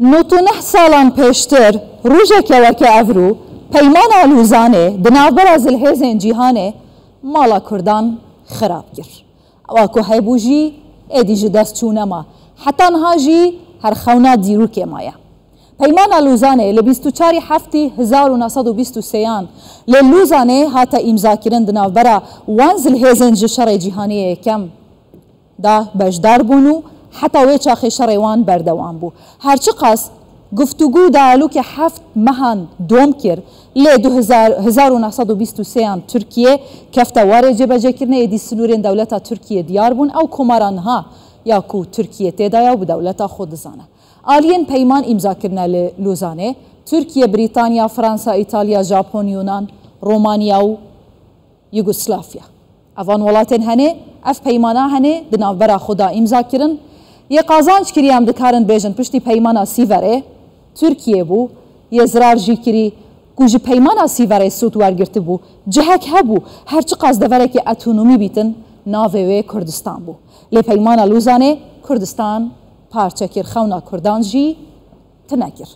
نوتونه سالان پیشتر روژه که وکه افرو پیمان آلوزانه دنابر از الهزین جیهانه مالا کردان خراب گر واکو حیبوجی ایدی دست چونه ما حتی نهاجی هر خونا دیرو که مایا پیمان آلوزانه ل24 هفته 1923 للوزانه هاتا امضا کردن دنابر وانز الهزین جشر جیهانی کم دا بجدار بونو حتی وی چاخی شریوان بردوان بو هرچی قاس گفتگو دالو که 7 مهان دوم کرد لی 1923 ترکیه کفتا واره جبجه کرنه ایدی سنورین دولتا ترکیه دیار بون او کمارانها یا کو ترکیه تیدایا و دولتا خود زانه آلین پیمان امضا کرنه لوزانه ترکیه بریتانیا فرانسا ایتالیا ژاپن یونان رومانیا و یوگسلافیا اوان ولاتن هنه اف پیمانا هنه دنابرا خدا امضا کرن یه قازانچ کری هم دکارن بیجن پشتی پیمانا سیوره ترکیه بو یه زرار جی کری کجی پیمانا سیوره سوت ورگرته بو جهک هبو هرچی قاز دوره که اتونومی بیتن ناوه کردستان بو لی پیمانا لوزانه کردستان پارچه کر خونا کردان جی تنکر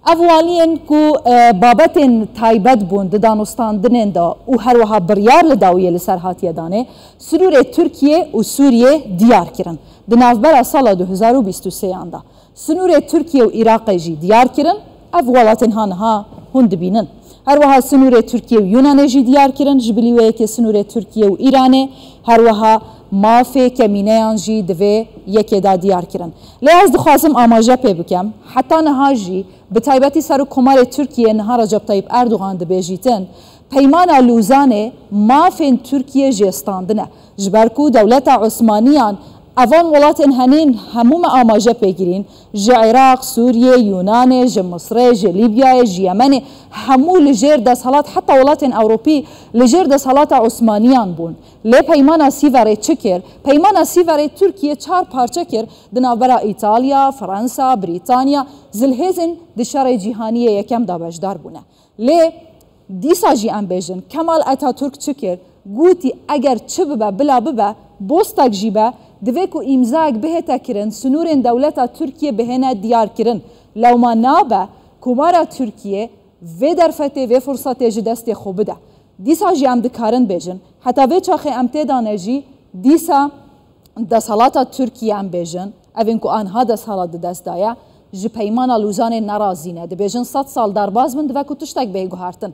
اوالین کو بابتن تایبت بون دانستان دنن دا و هر وها بریار لداویه لسرهاتیه دانه سرور ترکیه و سوریه دیار کرن دنافبر سال 2023 دا سنور ترکیه و عراق جی دیار کرن اولاتن هانها هند بینن هر وها سنور ترکیه و یونان جی دیار کرن جبلیوه که سنور ترکیه و ایرانه هر وها مافی کمینه جی دوی یکی دا دیار کرن لیاز دخوازم آماجه پی بکم حتی نها جی بتایبتی سر کمار ترکیه نها رجب طیب اردوغان دبیجیتن پیمان لوزانه مافین ترکیه جستاندنه جبرکو دولت عثمانیان اوان ولاتن هنین هموم آماجه پیگیرین جه عراق، سوریه، یونان، جه مصر، جه لیبیا، جه یمن همو لجیر دستحالات حتی ولاتن اوروپی لجیر دستحالات عثمانیان بون لی پیمان سیوره چکر پیمان سیوره ترکیه 4 پارچه کر دنابرا ایتالیا، فرانسا، بریتانیا زلهزن دشار جیهانیه یکم دابشدار بونه لی دیسا جی ام بیجن کمال اتاتورک چکر گوتی اگر چه ببه بلا ببه بوستک جیبه دوی کو امضاک بهتا کرن سنورین دولتا ترکیه بهنه دیار کرن لو ما نابه کمارا ترکیه و درفته و فرصته جی دست خوب ده دیسا جی ام دکارن بیجن حتی و چاخه امته دانه جی دیسا دستحالاتا ترکیه ام بیجن اوین کو آنها دستحالات دست دایا جی پیمان لوزان نرازینه ده بیجن 100 سال درباز من دوی کو تشتک بیگو هارتن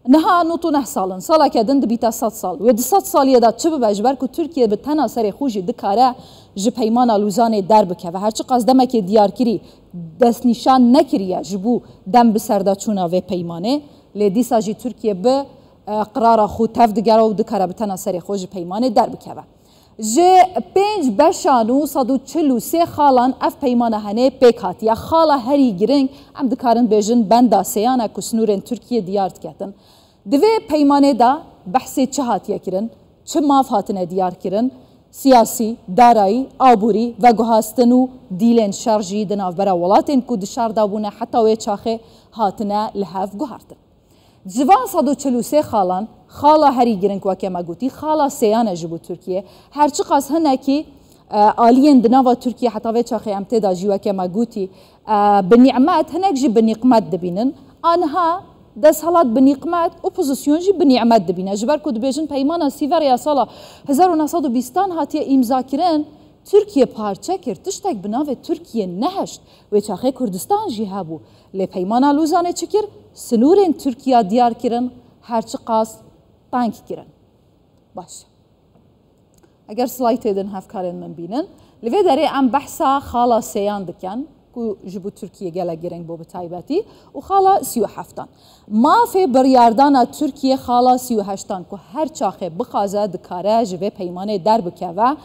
نها نوتو نه سالن سالا کدن دبیتا 100 سال و 100 سالیه دا چه بجبر کو ترکیه به تنها سر خوشی دکاره ج پیمان لوزان در بکه و هرچی قصدمه که دیار کری دست نشان نکریه جبو دم به سردا چونه و پیمانه لیدیسا جی ترکیه به قرار خود تفدگره و دکاره به تنها سر خوش پیمانه در بکه جه 5 بشانو 143 خالان اف پیمانه هنه پیکات یا خاله هری گرنگ ام دکارن بیجن بندا سیانه کسنورن ترکیه دیارت کتن دوی پیمانه دا بحث چه هاتیه کرن چه ماف هاتنه دیار کرن سیاسی دارایی آبوری و گوهاستنو دیلن شارجی دناف برا ولاتن کو دشار دابونه حتی وی چاخه هاتنه لحف گوهارتن جوان 143 خالان خالا هری گرنگ وکه مگوتی خالا سیانه جبو ترکیه هرچی قاس هنه کی آلین دناوا ترکیه حتی وی چاخه امتدا جی وکه مگوتی بنعمت هنک جی بنقمت دبینن آنها دست حالات بنقمت اپوزیسیون جی بنعمت دبینه جبر کد بیجن پیمان سیور یا سالا 1920 هاتیه امضا کرن ترکیه پارچه کرد تشتک بناو ترکیه نهشت و چاخه کردستان جی هبو لی پیمان لوزانه چکر سنورین ترکیه دیار کرن هرچی قاس تانک کرن باشه اگر سلایت ایدن هفکارن من بینن لیوی داره ام بحثا خالا سیان دکن کو جبو ترکیه گله گرنگ بو بتایبتی و خالا 37 ما فی بریاردان ترکیه خالا 38 کو هر چاخه بخازه دکاره جوه پیمانه در بکه و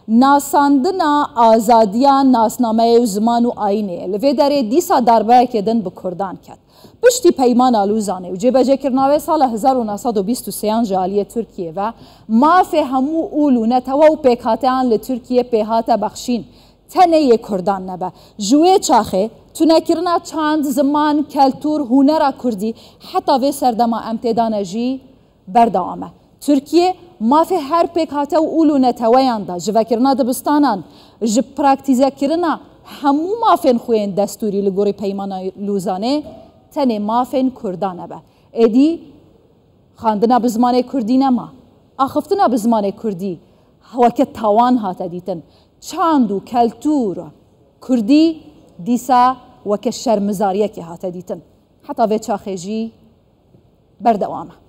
ناساندنا آزادیا ناسنامه و زمان و آینه لیوی داره دیسا دربه کدن بکردان کد پشتی پیمان لوزانه و جبجه کرناوه سال 1923 جالیه ترکیه و ما فی همو اولو نتوو پیکاتیان لترکیه پیهاتا بخشین تنه کردان نبه جوه چاخه تونکرنا چند زمان کلتور هنر کردی حتی و سردما امتدان جی بردامه ترکیه ما فی هر پیکاتا و اولو نتویان دا جوه کرنا دبستانان جب پراکتیزه کرنا هەموو مافێن خوێن دەستوری لە گۆڕی پەیمانە لوزانێ تەنێ مافێن کوردانە بە ئێدی خاندنا بە زمانێ کوردی نەما ئاخفتنا بە زمانێ کوردی وەکە تاوان هاتە دیتن چاند و کەلتورە کوردی دیسا وەکە شەرمزاریەکی هاتە دیتن حتا vê çaxêjî berdewam e.